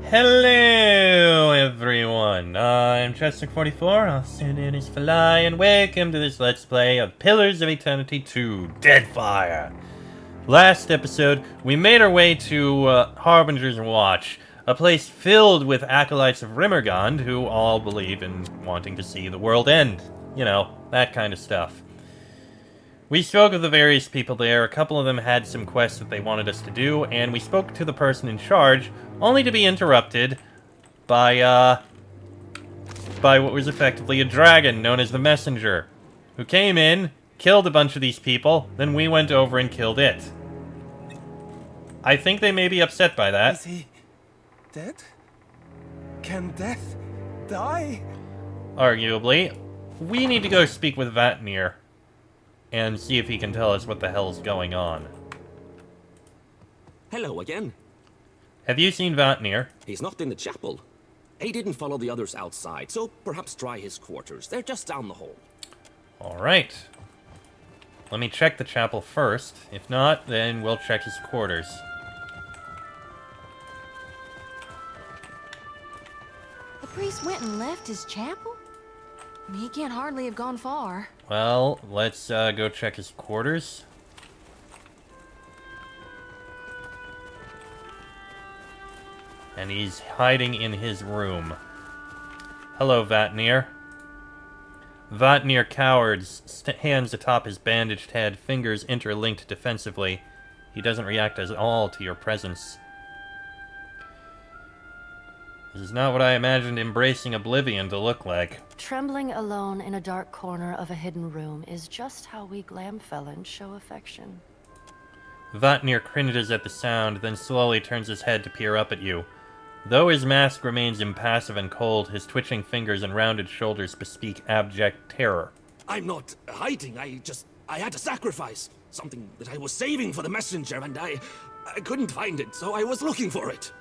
Hello, everyone. I'm Chester44, also known as Fly, and welcome to this Let's Play of Pillars of Eternity 2, Deadfire. Last episode, we made our way to Harbingers Watch, a place filled with acolytes of Rimmergond who all believe in wanting to see the world end. You know, that kind of stuff. We spoke with the various people there. A couple of them had some quests that they wanted us to do, and we spoke to the person in charge, only to be interrupted by what was effectively a dragon known as the Messenger, who came in, killed a bunch of these people, then we went over and killed it. I think they may be upset by that. Is he dead? Can death die? Arguably. We need to go speak with Vatnir and see if he can tell us what the hell's going on. Hello again. Have you seen Vatnir? He's not in the chapel. He didn't follow the others outside, so perhaps try his quarters. They're just down the hall. Alright. Let me check the chapel first. If not, then we'll check his quarters. The priest went and left his chapel? He can't hardly have gone far. Well, let's go check his quarters. And he's hiding in his room. Hello, Vatnir. Vatnir cowers, hands atop his bandaged head, fingers interlinked defensively. He doesn't react at all to your presence. This is not what I imagined embracing oblivion to look like. Trembling alone in a dark corner of a hidden room is just how we Glamfelons show affection. Vatnir cringes at the sound, then slowly turns his head to peer up at you. Though his mask remains impassive and cold, his twitching fingers and rounded shoulders bespeak abject terror. I'm not hiding. I had to sacrifice. Something that I was saving for the messenger, and I couldn't find it, so I was looking for it.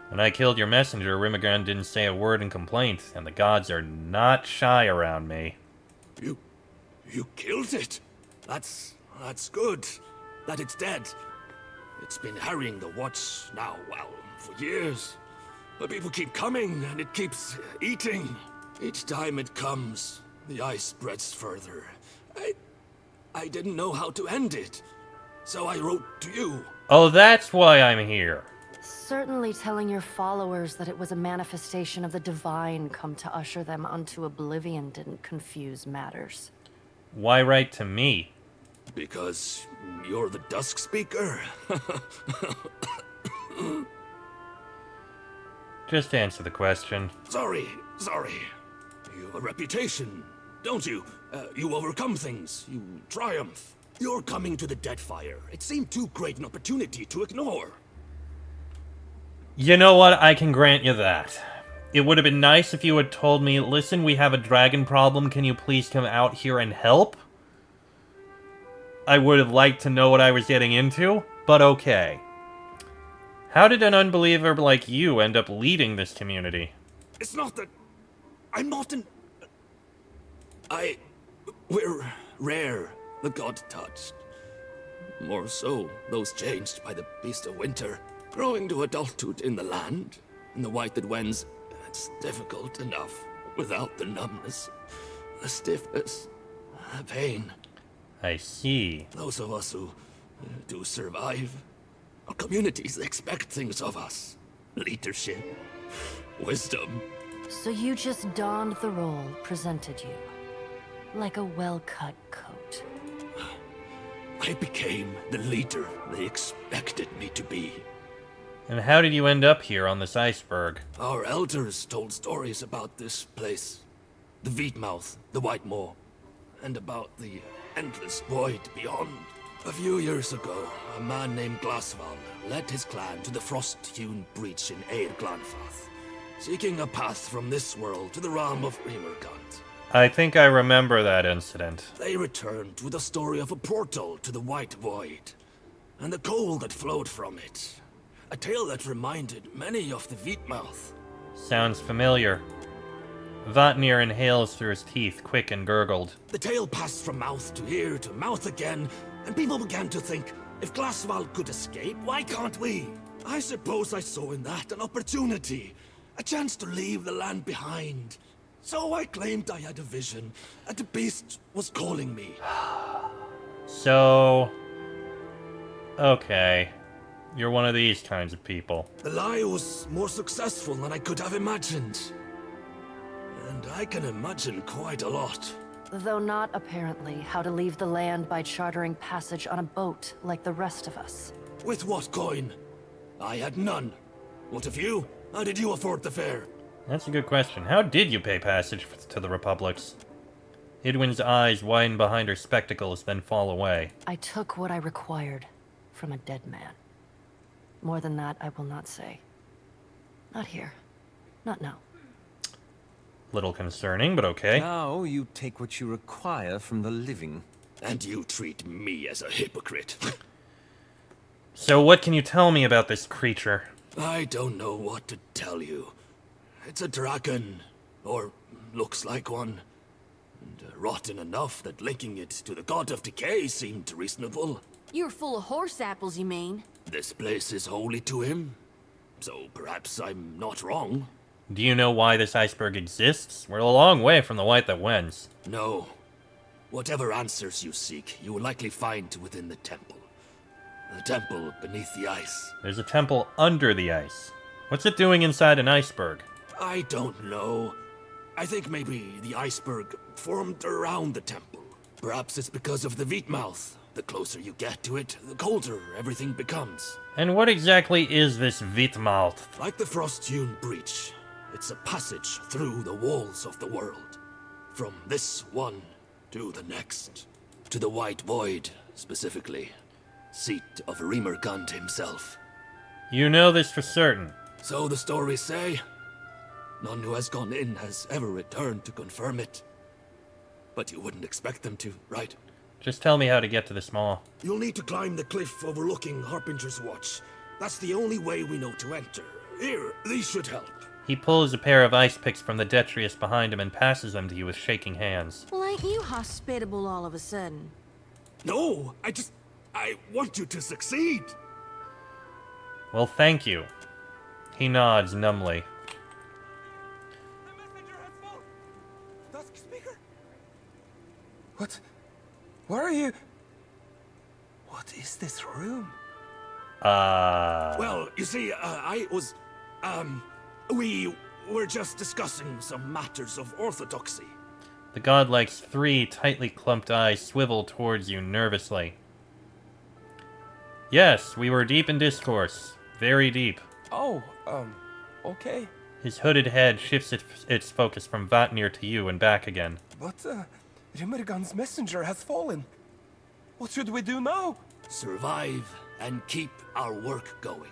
When I killed your messenger, Rimmergond didn't say a word in complaint, and the gods are not shy around me. You killed it? That's good. That it's dead. It's been harrying the watch now, well, for years. But people keep coming, and it keeps eating. Each time it comes, the ice spreads further. I didn't know how to end it, so I wrote to you. Oh, that's why I'm here. Certainly telling your followers that it was a manifestation of the divine come to usher them unto oblivion didn't confuse matters. Why write to me? Because you're the Dusk Speaker. Just answer the question. Sorry. You have a reputation, don't you? You overcome things. You triumph. You're coming to the Deadfire. It seemed too great an opportunity to ignore. You know what? I can grant you that. It would have been nice if you had told me, listen, we have a dragon problem, can you please come out here and help? I would have liked to know what I was getting into, but okay. How did an unbeliever like you end up leading this community? It's not that... I'm not an... We're rare, the god touched. More so, those changed by the beast of winter. Growing to adulthood in the land, in the white that wends, it's difficult enough without the numbness, the stiffness, the pain. I see. Those of us who do survive, our communities expect things of us. Leadership, wisdom. So you just donned the role presented you, like a well-cut coat. I became the leader they expected me to be. And how did you end up here on this iceberg? Our elders told stories about this place. The Vatnir, the White Moor, and about the endless void beyond. A few years ago, a man named Glasval led his clan to the frost-hewn breach in Eir Glanfath, seeking a path from this world to the realm of Rimmergond. I think I remember that incident. They returned with a story of a portal to the White Void, and the cold that flowed from it. A tale that reminded many of the Vatnir. Sounds familiar. Vatnir inhales through his teeth, quick and gurgled. The tale passed from mouth to ear to mouth again, and people began to think, if Glasval could escape, why can't we? I suppose I saw in that an opportunity, a chance to leave the land behind. So I claimed I had a vision, and the beast was calling me. So... okay. You're one of these kinds of people. The lie was more successful than I could have imagined. And I can imagine quite a lot. Though not, apparently, how to leave the land by chartering passage on a boat like the rest of us. With what coin? I had none. What of you? How did you afford the fare? That's a good question. How did you pay passage to the Republics? Idwin's eyes widen behind her spectacles, then fall away. I took what I required from a dead man. More than that, I will not say. Not here. Not now. Little concerning, but okay. Now you take what you require from the living. And you treat me as a hypocrite. So what can you tell me about this creature? I don't know what to tell you. It's a dragon, or looks like one. And rotten enough that linking it to the god of decay seemed reasonable. You're full of horse apples, you mean? This place is holy to him, so perhaps I'm not wrong. Do you know why this iceberg exists? We're a long way from the White that wins. No. Whatever answers you seek, you will likely find within the temple. The temple beneath the ice. There's a temple under the ice. What's it doing inside an iceberg? I don't know. I think maybe the iceberg formed around the temple. Perhaps it's because of the Vatmouth. The closer you get to it, the colder everything becomes. And what exactly is this Vatmouth? Like the frost-hewn breach, it's a passage through the walls of the world. From this one to the next. To the White Void, specifically. Seat of Remergund himself. You know this for certain. So the stories say. None who has gone in has ever returned to confirm it. But you wouldn't expect them to, right? Just tell me how to get to this mall. You'll need to climb the cliff overlooking Harbinger's Watch. That's the only way we know to enter. Here, these should help. He pulls a pair of ice picks from the detritus behind him and passes them to you with shaking hands. Well, ain't you hospitable all of a sudden? No, I want you to succeed. Well, thank you. He nods numbly. The messenger has fallen. Dusk Speaker? What? Where are you? What is this room? Well, you see, we were just discussing some matters of orthodoxy. The godlike's three tightly clumped eyes swivel towards you nervously. Yes, we were deep in discourse. Very deep. Oh, okay. His hooded head shifts its focus from Vatnir to you and back again. But, Rimmergun's messenger has fallen. What should we do now? Survive and keep our work going.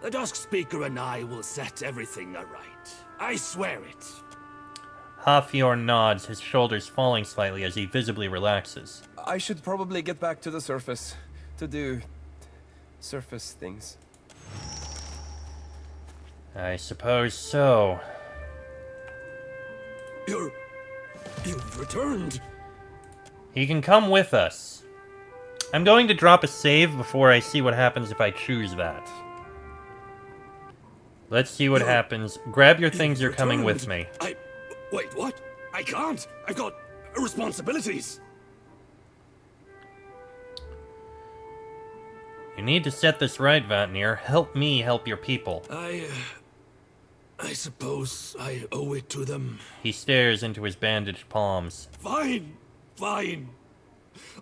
The Dusk Speaker and I will set everything aright. I swear it. Hafior nods, his shoulders falling slightly as he visibly relaxes. I should probably get back to the surface to do surface things. I suppose so. You've returned. He can come with us. I'm going to drop a save before I see what happens if I choose that. Let's see what happens. Grab your things, you're coming with me. Wait, what? I can't. I've got responsibilities. You need to set this right, Vatnir. Help me help your people. I suppose I owe it to them. He stares into his bandaged palms. Fine.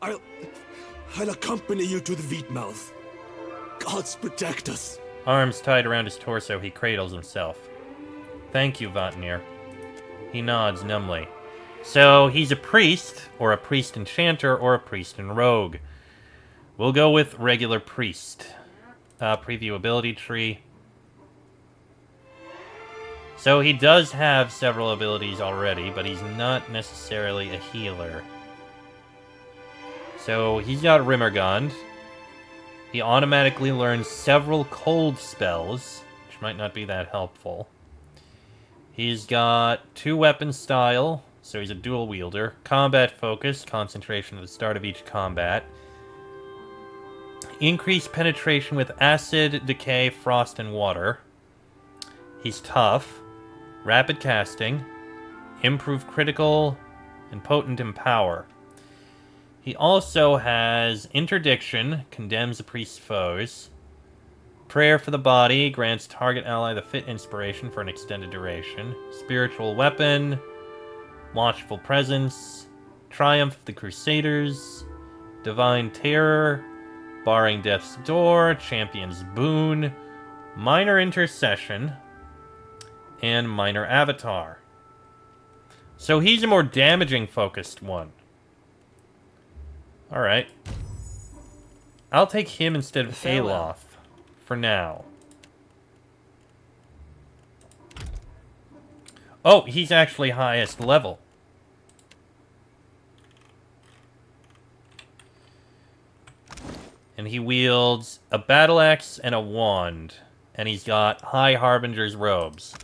I'll accompany you to the Vatmouth. Gods protect us. Arms tied around his torso, he cradles himself. Thank you, Vatnir. He nods numbly. So, he's a priest, or a priest enchanter, or a priest and rogue. We'll go with regular priest. Preview ability tree. So he does have several abilities already, but he's not necessarily a healer. So he's got Rimmergund. He automatically learns several cold spells, which might not be that helpful. He's got 2 weapon style, so he's a dual wielder. Combat focus, concentration at the start of each combat. increased penetration with acid, decay, frost, and water. He's tough. Rapid casting. Improved critical and potent in power. He also has interdiction, condemns a priest's foes. Prayer for the body, grants target ally the fit inspiration for an extended duration. Spiritual weapon, watchful presence, triumph of the crusaders, divine terror, barring death's door, champion's boon, minor intercession, and minor avatar. So he's a more damaging focused one. Alright. I'll take him instead of Aloth for now. Oh, he's actually highest level. And he wields a battle axe and a wand. And he's got high Harbinger's robes.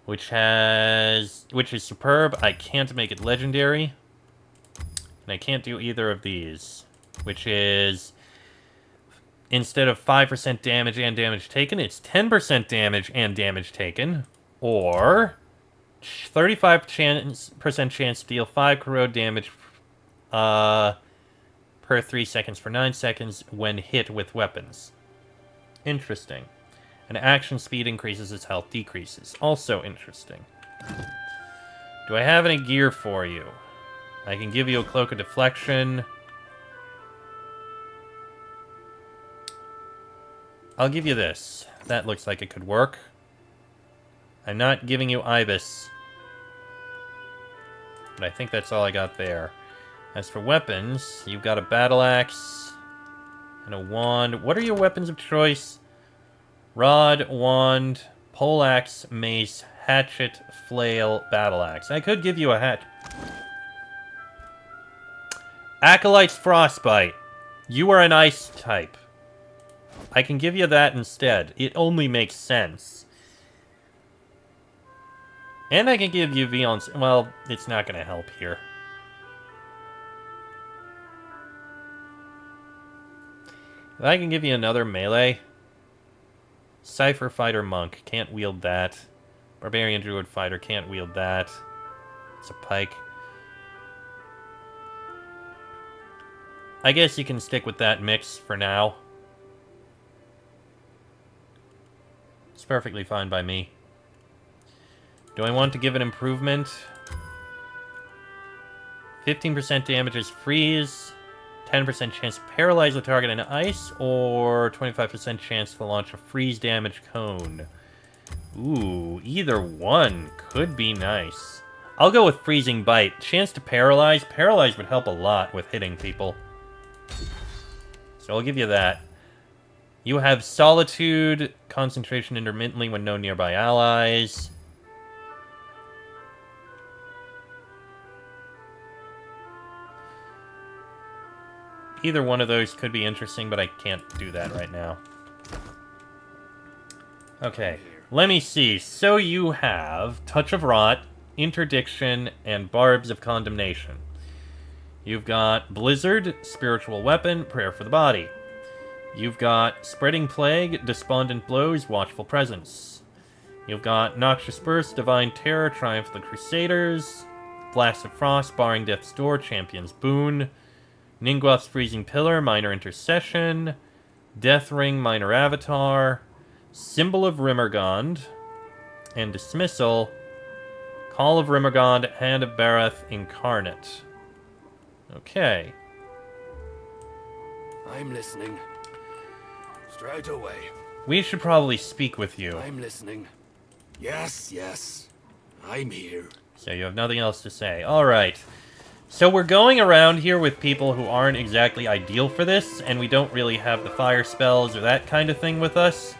Which is superb. I can't make it legendary. And I can't do either of these. Which is, instead of 5% damage and damage taken, it's 10% damage and damage taken. Or 35% chance to deal 5 corrode damage per 3 seconds for 9 seconds when hit with weapons. Interesting. And action speed increases as health decreases. Also interesting. Do I have any gear for you? I can give you a cloak of deflection. I'll give you this. That looks like it could work. I'm not giving you Ibis. But I think that's all I got there. As for weapons, you've got a battle axe and a wand. What are your weapons of choice? Rod, wand, poleaxe, mace, hatchet, flail, battle axe. I could give you a hat. Acolyte's frostbite. You are an ice type. I can give you that instead. It only makes sense. And I can give you Vion's... Well, it's not going to help here. I can give you another melee. Cypher Fighter Monk. Can't wield that. Barbarian Druid Fighter. Can't wield that. It's a pike. I guess you can stick with that mix for now. It's perfectly fine by me. Do I want to give an improvement? 15% damage is freeze. 10% chance to paralyze the target in ice, or 25% chance to launch a freeze damage cone. Ooh, either one could be nice. I'll go with freezing bite. Chance to paralyze. Paralyze would help a lot with hitting people. So I'll give you that. You have solitude, concentration intermittently when no nearby allies. Either one of those could be interesting, but I can't do that right now. Okay, let me see. So you have Touch of Rot, Interdiction, and Barbs of Condemnation. You've got Blizzard, Spiritual Weapon, Prayer for the Body. You've got Spreading Plague, Despondent Blows, Watchful Presence. You've got Noxious Burst, Divine Terror, Triumph of the Crusaders, Blast of Frost, Barring Death's Door, Champion's Boon, Ningguath's Freezing Pillar, Minor Intercession, Death Ring, Minor Avatar, Symbol of Rimmergond, and Dismissal, Call of Rimmergond, Hand of Barath, Incarnate. Okay. I'm listening. Straight away. We should probably speak with you. I'm listening. Yes, yes. I'm here. So you have nothing else to say. Alright. So we're going around here with people who aren't exactly ideal for this, and we don't really have the fire spells or that kind of thing with us.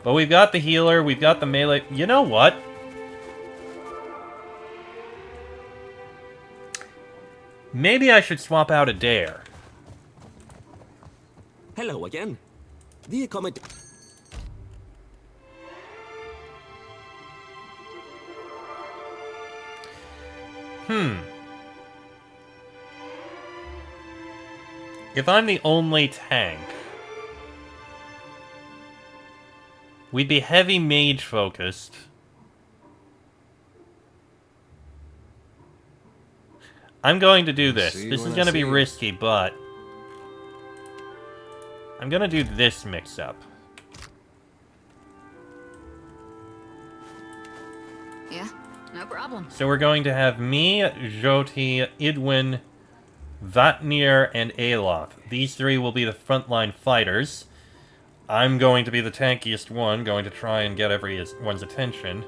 But we've got the healer, we've got the melee... You know what? Maybe I should swap out a dare. Hello again. The accommod... If I'm the only tank, we'd be heavy mage focused. I'm going to do this. This is going to be risky, but I'm going to do this mix-up. Yeah, no problem. So we're going to have me, Joti, Idwin, Vatnir, and Aloth. These three will be the frontline fighters. I'm going to be the tankiest one, going to try and get everyone's attention.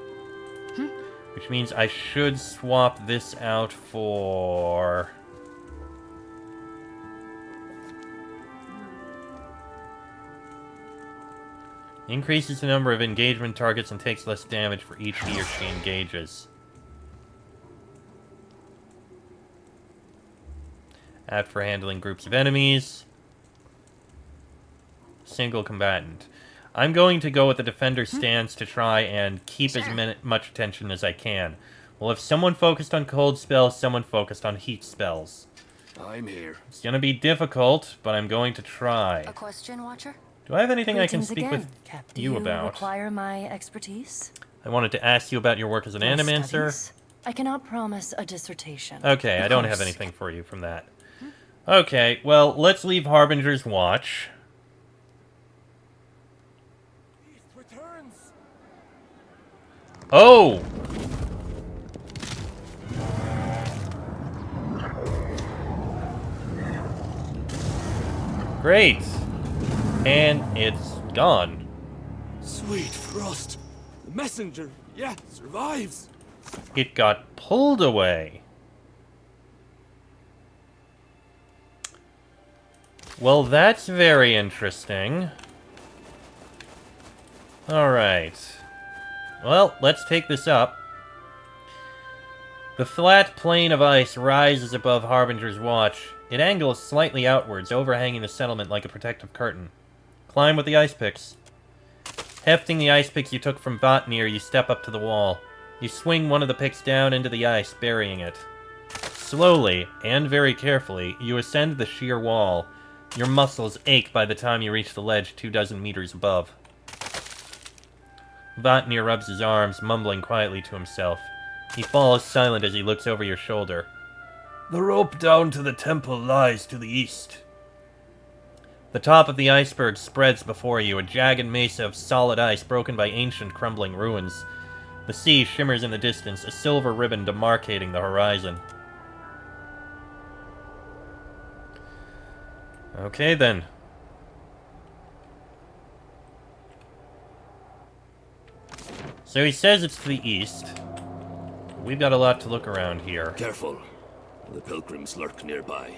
Which means I should swap this out for... Increases the number of engagement targets and takes less damage for each he or she engages. Apt for handling groups of enemies. Single combatant. I'm going to go with the defender stance to try and keep as much attention as I can. We'll have someone focused on cold spells, someone focused on heat spells. I'm here. It's gonna be difficult, but I'm going to try. A question, Watcher? Do I have anything I can Greetings speak again, with Cap. you Do about? require my expertise? I wanted to ask you about your work as an My animancer. studies? I cannot promise a dissertation. Okay, Of I don't course. have anything for you from that. Okay, well, let's leave Harbinger's watch. Oh! Great! And it's gone. Sweet Frost. The messenger, yeah, survives. It got pulled away. Well, that's very interesting. Alright. Well, let's take this up. The flat plane of ice rises above Harbinger's watch. It angles slightly outwards, overhanging the settlement like a protective curtain. Climb with the ice picks. Hefting the ice picks you took from Vatnir, you step up to the wall. You swing one of the picks down into the ice, burying it. Slowly, and very carefully, you ascend the sheer wall. Your muscles ache by the time you reach the ledge 24 meters above. Vatnir rubs his arms, mumbling quietly to himself. He falls silent as he looks over your shoulder. The rope down to the temple lies to the east. The top of the iceberg spreads before you, a jagged mesa of solid ice broken by ancient crumbling ruins. The sea shimmers in the distance, a silver ribbon demarcating the horizon. Okay then. So he says it's to the east. We've got a lot to look around here. Careful. The pilgrims lurk nearby.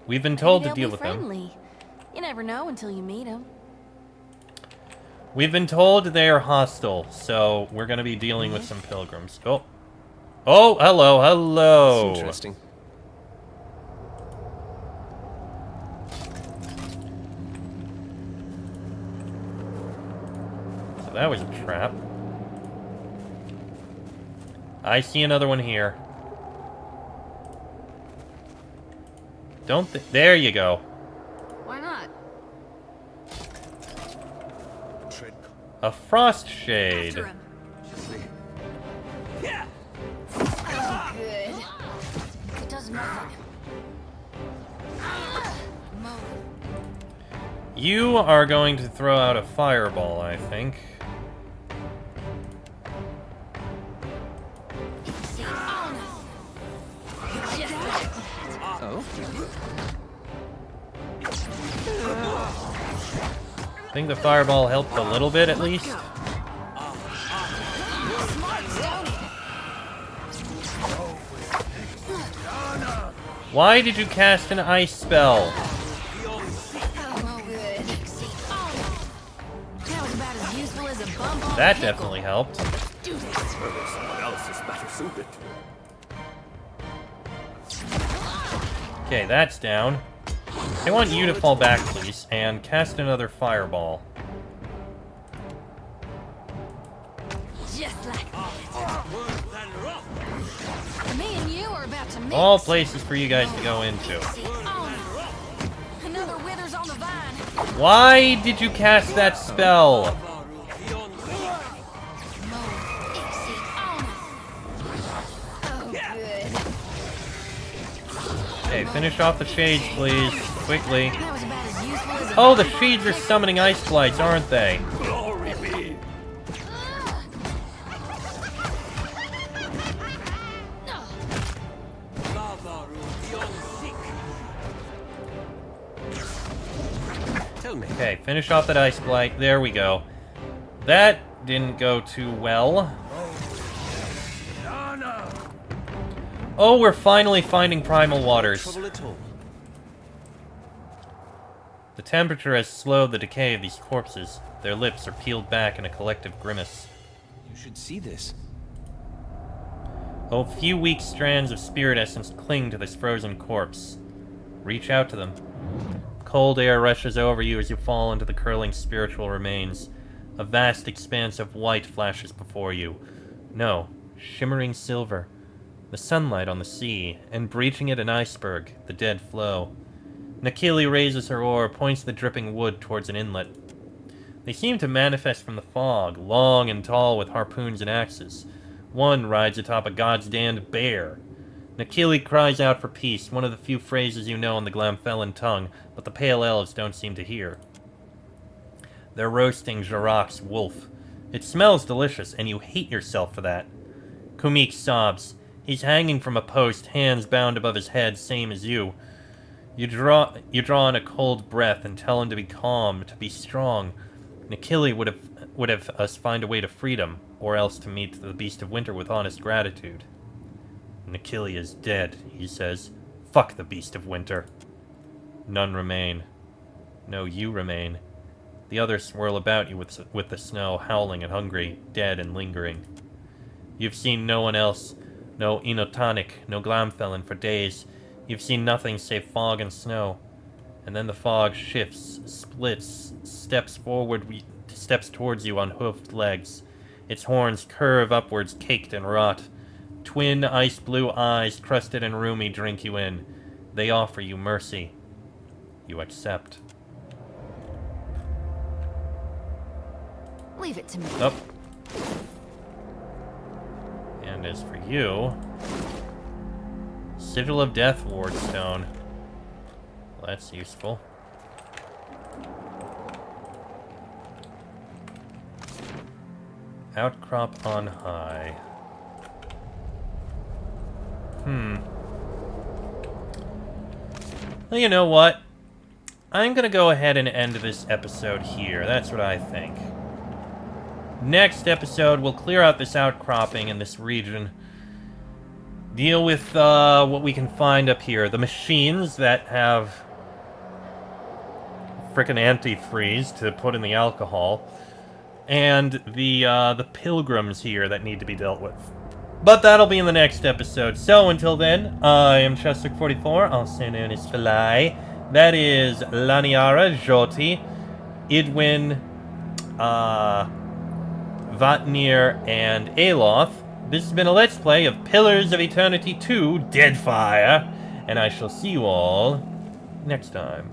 We've been told to Maybe deal they'll with be them. friendly. You never know until you meet them. We've been told they are hostile, so we're going to be dealing with some pilgrims. Oh. Oh, hello, hello. That's interesting. So that was a trap. I see another one here. There you go. Why not? A frost shade. After him. Good. It does nothing. You are going to throw out a fireball, I think. Oh? I think the fireball helped a little bit, at least. Why did you cast an ice spell? That definitely helped. Someone else is better suited. Okay, that's down. I want you to fall back, please, and cast another fireball. Just like me and you are about to meet. All places for you guys to go into. Another Why did you cast that spell? Okay, finish off the shades, please. Quickly. That was about as useful as Oh, the shades are summoning ice blights, aren't they? Glory be. Tell me. Okay, finish off that ice blight. There we go. That didn't go too well. Oh, we're finally finding primal waters. Trouble at all? The temperature has slowed the decay of these corpses. Their lips are peeled back in a collective grimace. You should see this. A few weak strands of spirit essence cling to this frozen corpse. Reach out to them. Cold air rushes over you as you fall into the curling spiritual remains. A vast expanse of white flashes before you. No, shimmering silver. The sunlight on the sea, and breaching it an iceberg, the dead flow. Nakili raises her oar, points the dripping wood towards an inlet. They seem to manifest from the fog, long and tall with harpoons and axes. One rides atop a god's damned bear. Nakili cries out for peace, one of the few phrases you know in the Glamfellan tongue, but the Pale Elves don't seem to hear. They're roasting Jarak's wolf. It smells delicious, and you hate yourself for that. Kumik sobs. He's hanging from a post, hands bound above his head, same as you. You draw in a cold breath and tell him to be calm, to be strong. Nakili would have us find a way to freedom, or else to meet the Beast of Winter with honest gratitude. Nakili is dead, he says. Fuck the Beast of Winter. None remain. No, you remain. The others swirl about you with the snow, howling and hungry, dead and lingering. You've seen no one else. No Inotonic, no Glamfellan for days. You've seen nothing save fog and snow. And then the fog shifts, splits, steps towards you on hoofed legs. Its horns curve upwards, caked in rot. Twin ice-blue eyes, crusted and roomy, drink you in. They offer you mercy. You accept. Leave it to me. Up. And as for you... Sigil of Death Wardstone. Well, that's useful. Outcrop on high. Well, you know what? I'm gonna go ahead and end this episode here. That's what I think. Next episode, we'll clear out this outcropping in this region. Deal with what we can find up here. The machines that have frickin' antifreeze to put in the alcohol. And the pilgrims here that need to be dealt with. But that'll be in the next episode. So until then, I am Chester44, also known as Fly. That is Laniara, Joti, Idwin, Vatnir, and Aloth. This has been a Let's Play of Pillars of Eternity 2, Deadfire, and I shall see you all next time.